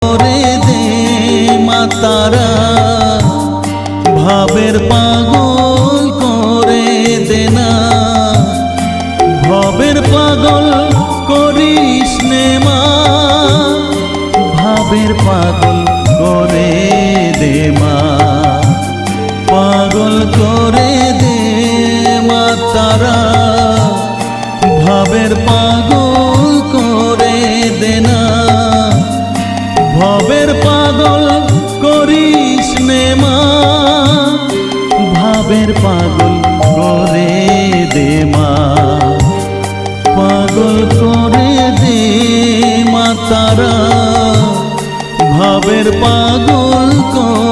করে দে মা তারা, ভাবের পাগল করে দে না, ভবের পাগল করিস নে মা, ভাবের পাগল করে দে মা, পাগল করে দে মা তারা, ভাবের পাগল করে দে না, ভবের পাগল করিস নে মা, ভাবের পাগল করে দে মা, পাগল করে দে মা তারা, ভাবের পাগল করে